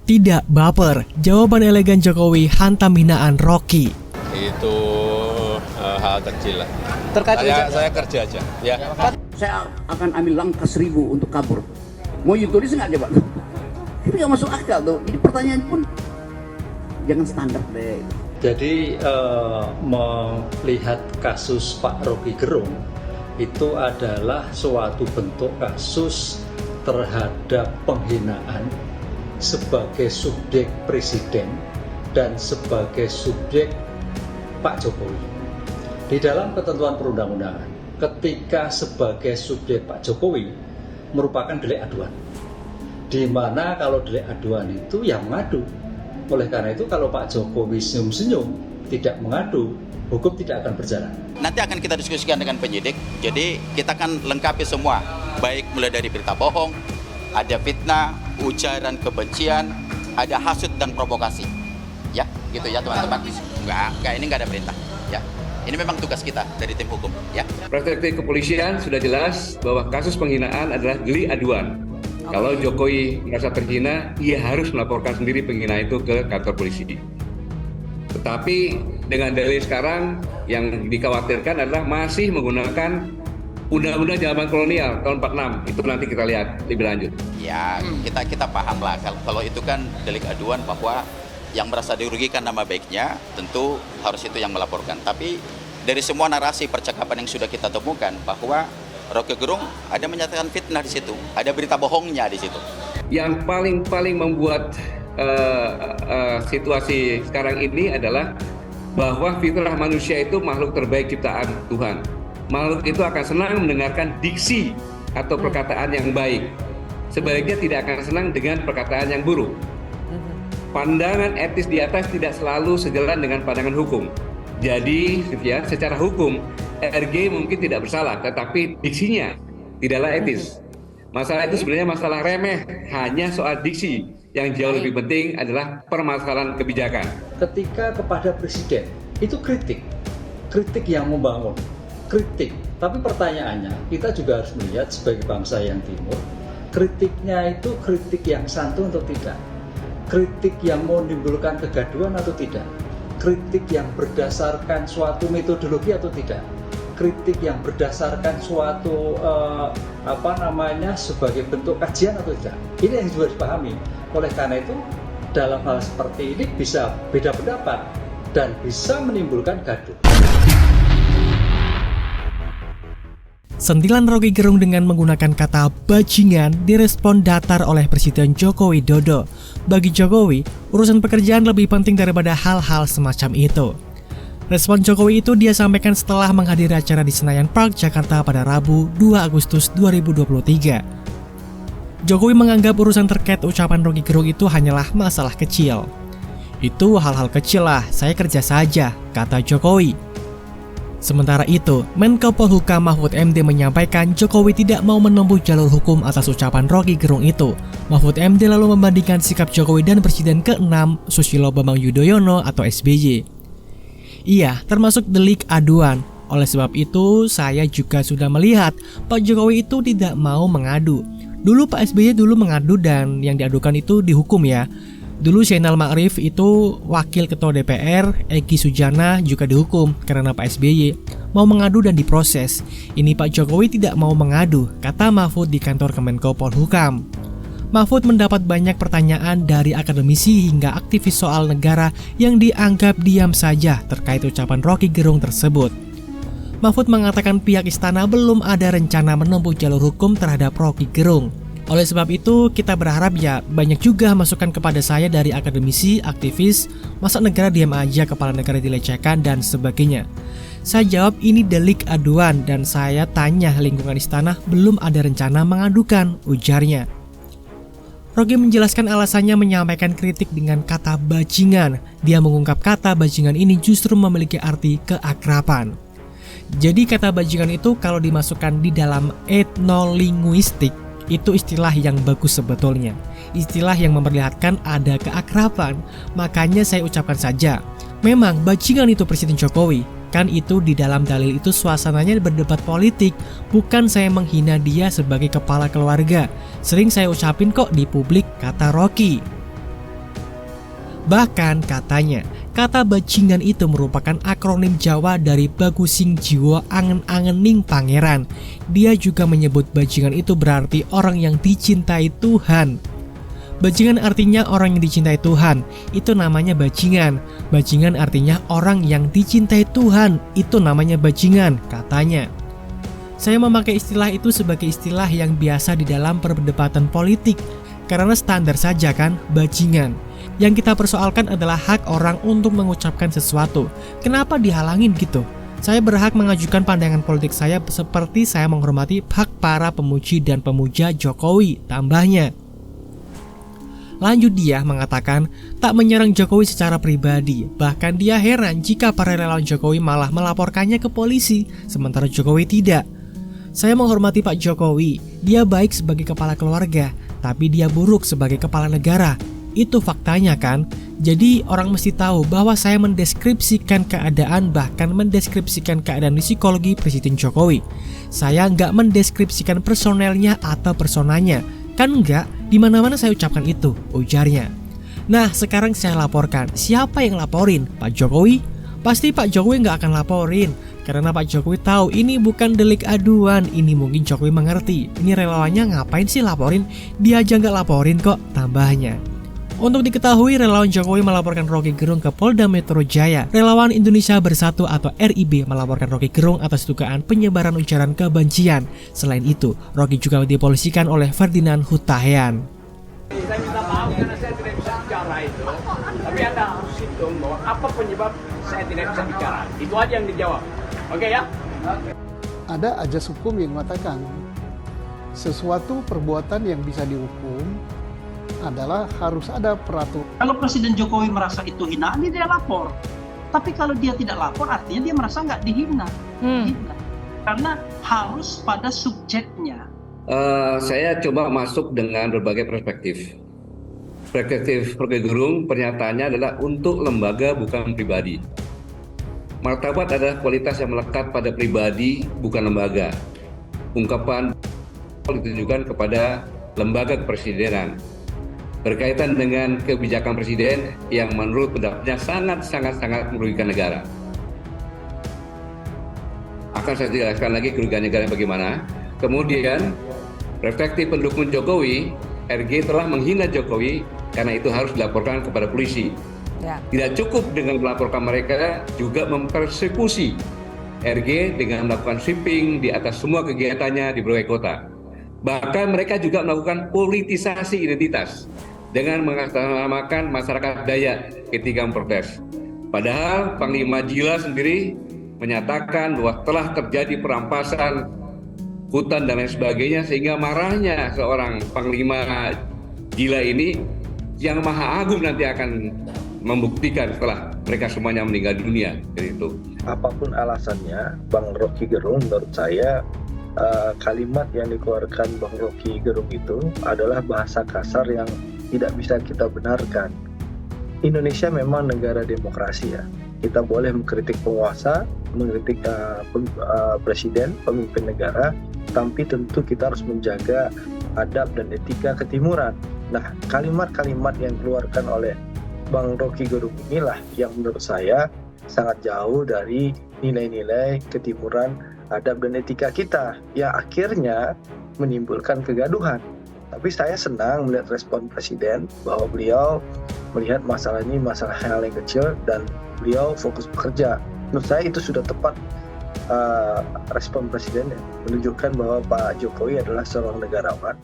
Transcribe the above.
Tidak baper, jawaban elegan Jokowi hantam hinaan Rocky. Itu hal kecil lah. Saya kerja aja. Ya. Saya akan ambil langkah 1000 untuk kabur. Mau tulis nggak coba? Ini nggak masuk akal tuh. Ini pertanyaan pun jangan standar deh. Jadi melihat kasus Pak Rocky Gerung itu adalah suatu bentuk kasus terhadap penghinaan sebagai subjek presiden dan sebagai subjek Pak Jokowi. Di dalam ketentuan perundang-undangan, ketika sebagai subjek Pak Jokowi merupakan delik aduan, di mana kalau delik aduan itu yang mengadu. Oleh karena itu kalau Pak Jokowi senyum-senyum tidak mengadu, hukum tidak akan berjalan. Nanti akan kita diskusikan dengan penyidik, jadi kita akan lengkapi semua, baik mulai dari berita bohong, ada fitnah, ujaran kebencian, ada hasut dan provokasi. Ya, gitu ya teman-teman. Enggak, ini enggak ada perintah. Ya, ini memang tugas kita dari tim hukum. Ya. Perspektif kepolisian sudah jelas bahwa kasus penghinaan adalah delik aduan. Kalau Jokowi merasa terhina, ia harus melaporkan sendiri penghina itu ke kantor polisi. Tetapi dengan dalil sekarang yang dikhawatirkan adalah masih menggunakan Undang-Undang Zaman Kolonial tahun 46. Itu nanti kita lihat lebih lanjut. Ya, kita paham lah kalau itu kan delik aduan bahwa yang merasa dirugikan nama baiknya tentu harus itu yang melaporkan. Tapi dari semua narasi percakapan yang sudah kita temukan bahwa Rocky Gerung ada menyatakan fitnah di situ, ada berita bohongnya di situ. Yang paling membuat situasi sekarang ini adalah bahwa fitrah manusia itu makhluk terbaik ciptaan Tuhan. Makhluk itu akan senang mendengarkan diksi atau perkataan yang baik. Sebaliknya tidak akan senang dengan perkataan yang buruk. Pandangan etis di atas tidak selalu sejalan dengan pandangan hukum. Jadi, ya, secara hukum, RG mungkin tidak bersalah, tetapi diksinya tidaklah etis. Masalah itu sebenarnya masalah remeh, hanya soal diksi. Yang jauh lebih penting adalah permasalahan kebijakan. Ketika kepada presiden, itu kritik yang membangun. Kritik, tapi pertanyaannya kita juga harus melihat sebagai bangsa yang timur, kritiknya itu kritik yang santun atau tidak, kritik yang menimbulkan kegaduhan atau tidak, kritik yang berdasarkan suatu metodologi atau tidak, kritik yang berdasarkan suatu sebagai bentuk kajian atau tidak. Ini yang juga dipahami. Oleh karena itu dalam hal seperti ini bisa beda pendapat dan bisa menimbulkan gaduh. Sentilan Rocky Gerung dengan menggunakan kata bajingan direspon datar oleh Presiden Joko Widodo. Bagi Jokowi, urusan pekerjaan lebih penting daripada hal-hal semacam itu. Respon Jokowi itu dia sampaikan setelah menghadiri acara di Senayan Park, Jakarta pada Rabu 2 Agustus 2023. Jokowi menganggap urusan terkait ucapan Rocky Gerung itu hanyalah masalah kecil. Itu hal-hal kecil lah, saya kerja saja, kata Jokowi. Sementara itu, Menko Polhukam Mahfud MD menyampaikan Jokowi tidak mau menempuh jalur hukum atas ucapan Rocky Gerung itu. Mahfud MD lalu membandingkan sikap Jokowi dan Presiden ke-6 Susilo Bambang Yudhoyono atau SBY. Iya, termasuk delik aduan. Oleh sebab itu, saya juga sudah melihat Pak Jokowi itu tidak mau mengadu. Dulu Pak SBY mengadu dan yang diadukan itu dihukum ya. Dulu Zainal Ma'arif itu wakil ketua DPR, Egy Sujana juga dihukum karena Pak SBY mau mengadu dan diproses. Ini Pak Jokowi tidak mau mengadu, kata Mahfud di kantor Kemenko Polhukam. Mahfud mendapat banyak pertanyaan dari akademisi hingga aktivis soal negara yang dianggap diam saja terkait ucapan Rocky Gerung tersebut. Mahfud mengatakan pihak istana belum ada rencana menempuh jalur hukum terhadap Rocky Gerung. Oleh sebab itu, kita berharap ya banyak juga masukan kepada saya dari akademisi, aktivis, masa negara diam aja, kepala negara dilecehkan, dan sebagainya. Saya jawab ini delik aduan dan saya tanya lingkungan istana belum ada rencana mengadukan, ujarnya. Rocky menjelaskan alasannya menyampaikan kritik dengan kata bajingan. Dia mengungkap kata bajingan ini justru memiliki arti keakraban. Jadi kata bajingan itu kalau dimasukkan di dalam etnolinguistik, itu istilah yang bagus sebetulnya. Istilah yang memperlihatkan ada keakraban. Makanya saya ucapkan saja, memang bajingan itu Presiden Jokowi. Kan itu di dalam dalil itu suasananya berdebat politik. Bukan saya menghina dia sebagai kepala keluarga. Sering saya ucapin kok di publik, kata Rocky. Bahkan katanya, kata bajingan itu merupakan akronim Jawa dari Bagusing Jiwo Angen-angening Pangeran. Dia juga menyebut bajingan itu berarti orang yang dicintai Tuhan. Bajingan artinya orang yang dicintai Tuhan, itu namanya bajingan. Bajingan artinya orang yang dicintai Tuhan, itu namanya bajingan, katanya. Saya memakai istilah itu sebagai istilah yang biasa di dalam perdebatan politik, karena standar saja kan, bajingan. Yang kita persoalkan adalah hak orang untuk mengucapkan sesuatu. Kenapa dihalangin gitu? Saya berhak mengajukan pandangan politik saya seperti saya menghormati hak para pemuji dan pemuja Jokowi, tambahnya. Lanjut dia mengatakan tak menyerang Jokowi secara pribadi, bahkan dia heran jika para relawan Jokowi malah melaporkannya ke polisi, sementara Jokowi tidak. Saya menghormati Pak Jokowi, dia baik sebagai kepala keluarga, tapi dia buruk sebagai kepala negara. Itu faktanya kan? Jadi orang mesti tahu bahwa saya mendeskripsikan keadaan, bahkan mendeskripsikan keadaan di psikologi Presiden Jokowi. Saya nggak mendeskripsikan personelnya atau personanya. Kan enggak, di mana-mana saya ucapkan itu, ujarnya. Nah, sekarang saya laporkan. Siapa yang laporin? Pak Jokowi? Pasti Pak Jokowi nggak akan laporin. Karena Pak Jokowi tahu ini bukan delik aduan. Ini mungkin Jokowi mengerti. Ini relawannya ngapain sih laporin? Dia aja nggak laporin kok, tambahnya. Untuk diketahui, relawan Jokowi melaporkan Roky Gerung ke Polda Metro Jaya. Relawan Indonesia Bersatu atau RIB melaporkan Roky Gerung atas dugaan penyebaran ujaran kebencian. Selain itu, Roky juga dipolisikan oleh Ferdinand Hutahian. Saya minta maaf karena saya tidak bisa bicara itu. Tapi Anda harus hitung bahwa apa penyebab saya tidak bisa bicara. Itu aja yang dijawab. Oke ya? Ada ajas hukum yang mengatakan sesuatu perbuatan yang bisa dihukum adalah harus ada peraturan. Kalau Presiden Jokowi merasa itu hinaan, dia lapor. Tapi kalau dia tidak lapor, artinya dia merasa nggak dihina. Karena harus pada subjeknya. Saya coba masuk dengan berbagai perspektif. Perspektif Roky Gerung, pernyataannya adalah untuk lembaga bukan pribadi. Martabat adalah kualitas yang melekat pada pribadi, bukan lembaga. Ungkapan ditujukan kepada lembaga kepresidenan. Berkaitan dengan kebijakan presiden yang menurut pendapatnya sangat merugikan negara. Akan saya jelaskan lagi kerugian negara bagaimana. Kemudian, perspektif pendukung Jokowi, RG telah menghina Jokowi karena itu harus dilaporkan kepada polisi. Tidak cukup dengan melaporkan mereka, juga mempersekusi RG dengan melakukan sweeping di atas semua kegiatannya di berbagai kota. Bahkan mereka juga melakukan politisasi identitas dengan mengatasnamakan masyarakat Dayak ketika memprotes. Padahal Panglima Jila sendiri menyatakan bahwa telah terjadi perampasan hutan dan lain sebagainya, sehingga marahnya seorang Panglima Jila ini yang Maha Agung nanti akan membuktikan setelah mereka semuanya meninggal dunia. Jadi itu. Apapun alasannya, Bang Roky Gerung menurut saya kalimat yang dikeluarkan Bang Roky Gerung itu adalah bahasa kasar yang tidak bisa kita benarkan. Indonesia memang negara demokrasi ya. Kita boleh mengkritik penguasa, mengkritik presiden, pemimpin negara, tapi tentu kita harus menjaga adab dan etika ketimuran. Nah, kalimat-kalimat yang dikeluarkan oleh Bang Roky Gerung inilah yang menurut saya sangat jauh dari nilai-nilai ketimuran, adab dan etika kita, yang akhirnya menimbulkan kegaduhan. Tapi saya senang melihat respon Presiden bahwa beliau melihat masalah ini masalah hal yang kecil dan beliau fokus bekerja. Menurut saya itu sudah tepat respon Presiden, menunjukkan bahwa Pak Jokowi adalah seorang negarawan.